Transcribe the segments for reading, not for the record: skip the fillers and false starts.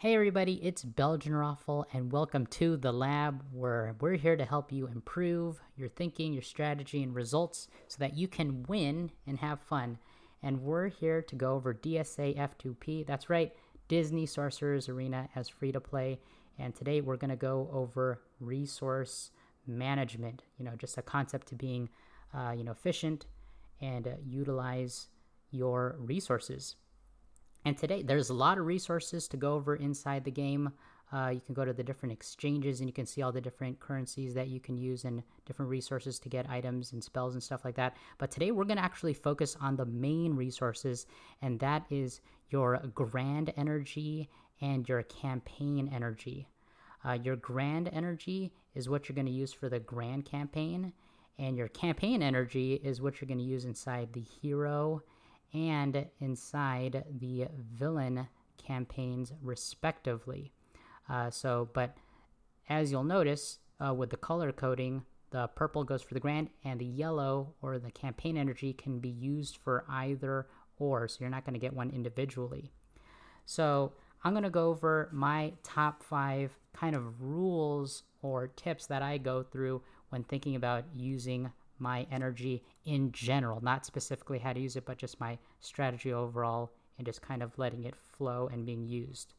Hey everybody, it's Belgian Raffle and welcome to the lab where we're here to help you improve your thinking, your strategy, and results so that you can win and have fun. And we're here to go over DSA F2P. That's right, Disney Sorcerer's Arena as free to play. And today we're going to go over resource management, just a concept to being efficient and utilize your resources. And today, there's a lot of resources to go over inside the game. You can go to the different exchanges and you can see all the different currencies that you can use and different resources to get items and spells and stuff like that. But today, we're going to actually focus on the main resources, and that is your grand energy and your campaign energy. Your grand energy is what you're going to use for the grand campaign, and your campaign energy is what you're going to use inside the hero and inside the villain campaigns respectively. But as you'll notice with the color coding, the purple goes for the grand and the yellow or the campaign energy can be used for either or, so you're not going to get one individually. So I'm going to go over my top 5 kind of rules or tips that I go through when thinking about using my energy in general, not specifically how to use it, but just my strategy overall and just kind of letting it flow and being used.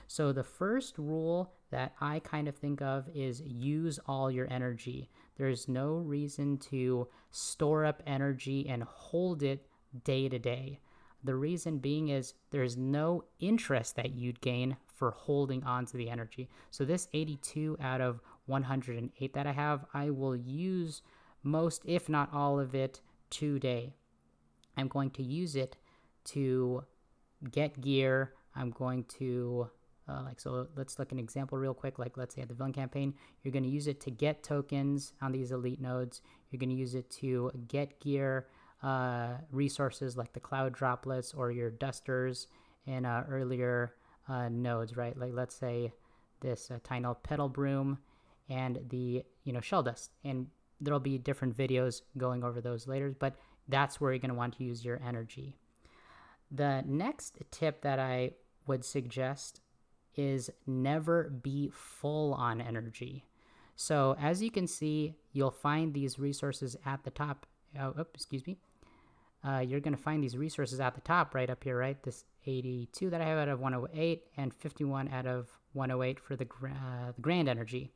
So the first rule that I kind of think of is use all your energy. There's no reason to store up energy and hold it day to day. The reason being is there's no interest that you'd gain for holding on to the energy. So this 82 out of 108 that I have, I will use most, if not all of it, today. I'm going to use it to get gear. I'm going to, so let's look at an example real quick. Like, let's say at the villain campaign, you're going to use it to get tokens on these elite nodes. You're going to use it to get gear, resources like the cloud droplets or your dusters in earlier nodes, right? Like, let's say this tiny petal broom and the, shell dust. And there'll be different videos going over those later, but that's where you're going to want to use your energy. The next tip that I would suggest is never be full on energy. So as you can see, you'll find these resources at the top. You're going to find these resources at the top right up here, right? This 82 that I have out of 108 and 51 out of 108 for the grand energy.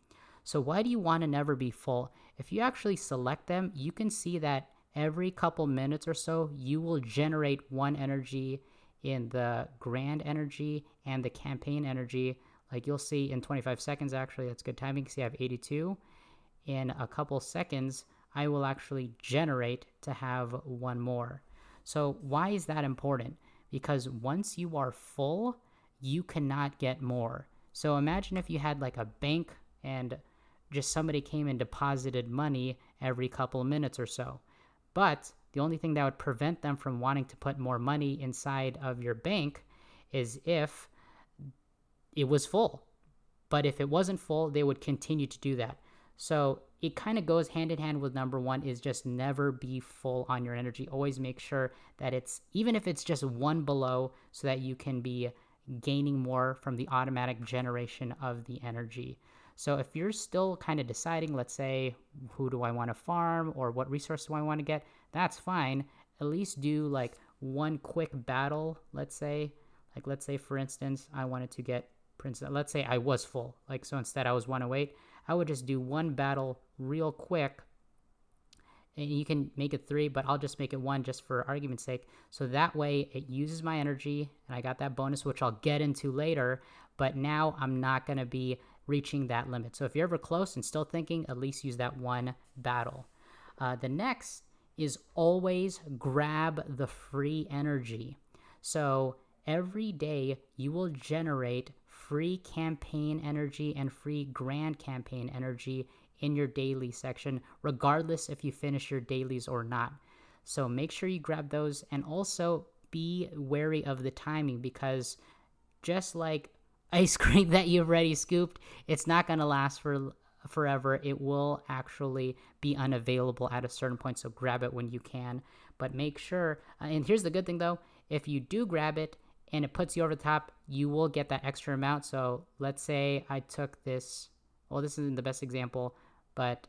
So why do you want to never be full? If you actually select them, you can see that every couple minutes or so, you will generate one energy in the grand energy and the campaign energy. Like you'll see in 25 seconds, actually, that's good timing. See, I have 82. In a couple seconds, I will actually generate to have one more. So why is that important? Because once you are full, you cannot get more. So imagine if you had like a bank and just somebody came and deposited money every couple of minutes or so. But the only thing that would prevent them from wanting to put more money inside of your bank is if it was full. But if it wasn't full, they would continue to do that. So it kind of goes hand in hand with number 1 is just never be full on your energy. Always make sure that it's, even if it's just 1 below, so that you can be gaining more from the automatic generation of the energy. So if you're still kind of deciding, let's say, who do I want to farm or what resource do I want to get, that's fine. At least do like one quick battle, let's say. Like, let's say, for instance, I wanted to get Princess. Let's say I was full. Like, so instead I was 108. I would just do one battle real quick. And you can make it 3, but I'll just make it 1 just for argument's sake. So that way it uses my energy and I got that bonus, which I'll get into later. But now I'm not going to be reaching that limit. So if you're ever close and still thinking, at least use that one battle. The next is always grab the free energy. So every day you will generate free campaign energy and free grand campaign energy in your daily section, regardless if you finish your dailies or not. So make sure you grab those, and also be wary of the timing, because just like ice cream that you've already scooped, it's not going to last for forever. It will actually be unavailable at a certain point, so grab it when you can. But make sure, and here's the good thing though, if you do grab it and it puts you over the top, you will get that extra amount. So let's say I took this, well, this isn't the best example, but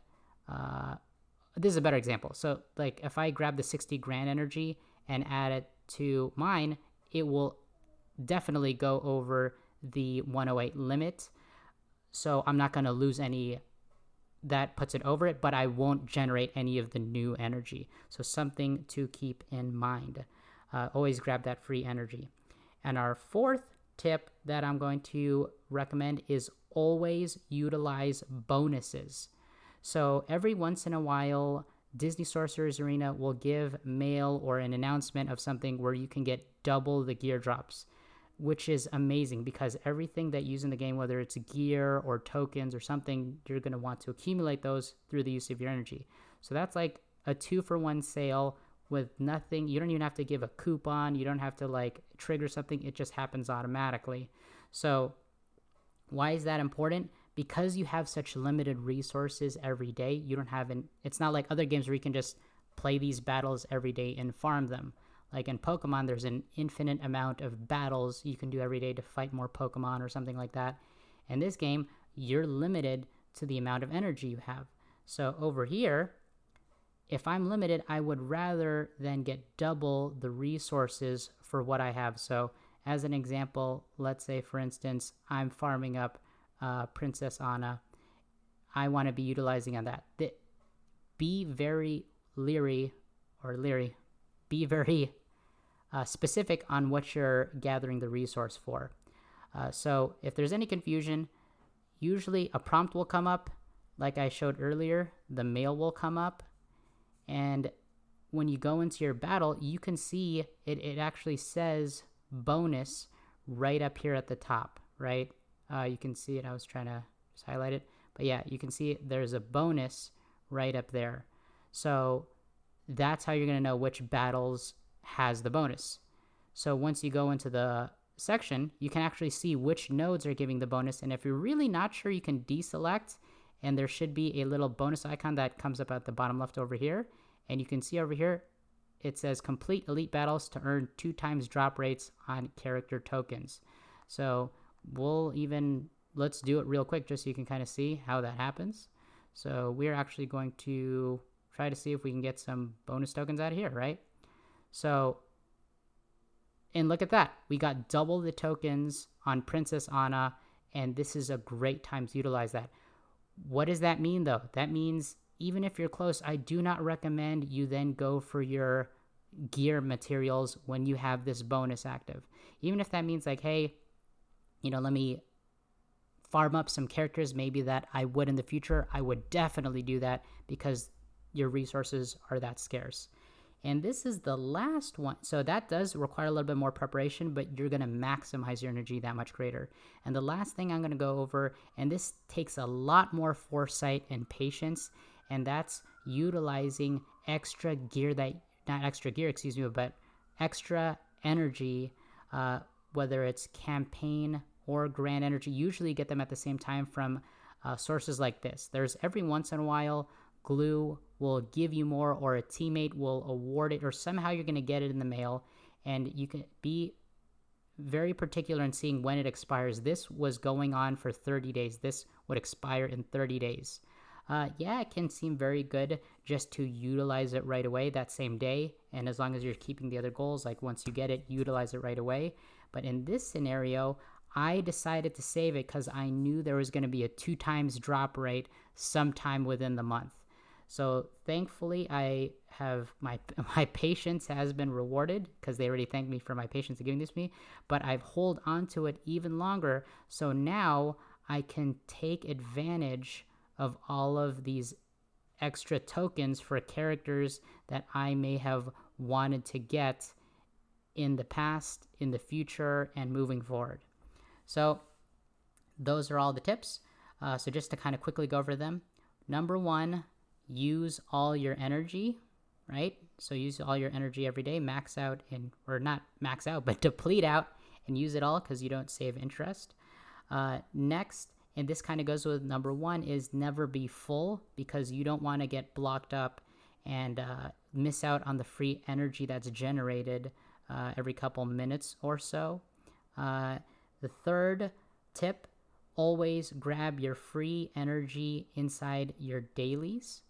this is a better example. So like if I grab the 60 grand energy and add it to mine, it will definitely go over the 108 limit. So I'm not going to lose any. That puts it over it, but I won't generate any of the new energy. So something to keep in mind. Always grab that free energy. And our fourth tip that I'm going to recommend is always utilize bonuses. So every once in a while, Disney Sorcerer's Arena will give mail or an announcement of something where you can get double the gear drops, which is amazing because everything that you use in the game, whether it's gear or tokens or something, you're going to want to accumulate those through the use of your energy. So that's like a 2-for-1 sale with nothing. You don't even have to give a coupon. You don't have to like trigger something. It just happens automatically. So why is that important? Because you have such limited resources every day. You don't have it's not like other games where you can just play these battles every day and farm them. Like in Pokemon, there's an infinite amount of battles you can do every day to fight more Pokemon or something like that. In this game, you're limited to the amount of energy you have. So over here, if I'm limited, I would rather than get double the resources for what I have. So as an example, let's say, for instance, I'm farming up Princess Anna. I want to be utilizing on that. Be very leery, be very specific on what you're gathering the resource for. So if there's any confusion, usually a prompt will come up. Like I showed earlier, the mail will come up. And when you go into your battle, you can see it actually says bonus right up here at the top, right? You can see it. I was trying to just highlight it. But yeah, you can see there's a bonus right up there. So that's how you're going to know which battles has the bonus. So once you go into the section, you can actually see which nodes are giving the bonus. And if you're really not sure, you can deselect, and there should be a little bonus icon that comes up at the bottom left over here. And you can see over here, it says complete elite battles to earn 2 times drop rates on character tokens. So let's do it real quick just so you can kind of see how that happens. So we're actually going to try to see if we can get some bonus tokens out of here, right? So, and look at that. We got double the tokens on Princess Anna, and this is a great time to utilize that. What does that mean, though? That means even if you're close, I do not recommend you then go for your gear materials when you have this bonus active. Even if that means like, hey, let me farm up some characters maybe that I would in the future, I would definitely do that because your resources are that scarce. And this is the last one. So that does require a little bit more preparation, but you're going to maximize your energy that much greater. And the last thing I'm going to go over, and this takes a lot more foresight and patience, and that's utilizing extra gear but extra energy, whether it's campaign or grand energy. Usually you get them at the same time from sources like this. There's every once in a while, Glue will give you more, or a teammate will award it, or somehow you're going to get it in the mail, and you can be very particular in seeing when it expires. This was going on for 30 days. This would expire in 30 days. Yeah, it can seem very good just to utilize it right away that same day, and as long as you're keeping the other goals, like once you get it, utilize it right away. But in this scenario, I decided to save it because I knew there was going to be a 2 times drop rate sometime within the month. So thankfully, I have my patience has been rewarded because they already thanked me for my patience of giving this to me, but I've hold on to it even longer. So now I can take advantage of all of these extra tokens for characters that I may have wanted to get in the past, in the future, and moving forward. So those are all the tips. So just to kind of quickly go over them. Number 1, use all your energy, right? So use all your energy every day, max out or not max out, but deplete out and use it all because you don't save interest. Next, and this kind of goes with number 1, is never be full because you don't want to get blocked up and miss out on the free energy that's generated every couple minutes or so. The third tip, always grab your free energy inside your dailies,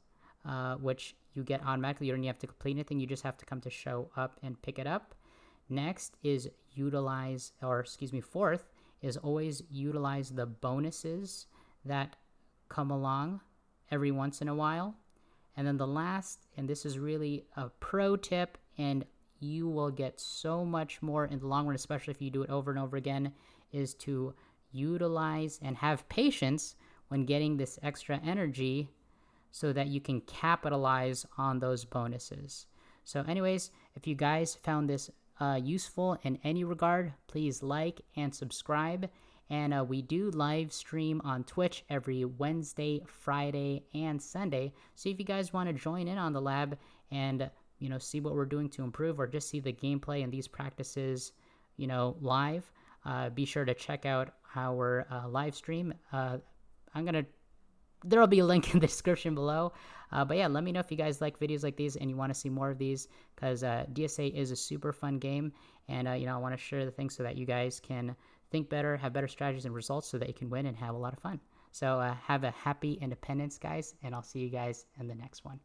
which you get automatically. You don't even have to complete anything. You just have to come to show up and pick it up. Next is fourth is always utilize the bonuses that come along every once in a while. And then the last, and this is really a pro tip, and you will get so much more in the long run, especially if you do it over and over again, is to utilize and have patience when getting this extra energy so that you can capitalize on those bonuses. So anyways, if you guys found this useful in any regard, please like and subscribe. And we do live stream on Twitch every Wednesday, Friday, and Sunday. So if you guys want to join in on the lab and see what we're doing to improve, or just see the gameplay and these practices live, be sure to check out our live stream. There'll be a link in the description below. But yeah, let me know if you guys like videos like these and you want to see more of these, because DSA is a super fun game. And I want to share the things so that you guys can think better, have better strategies and results, so that you can win and have a lot of fun. So have a happy independence, guys, and I'll see you guys in the next one.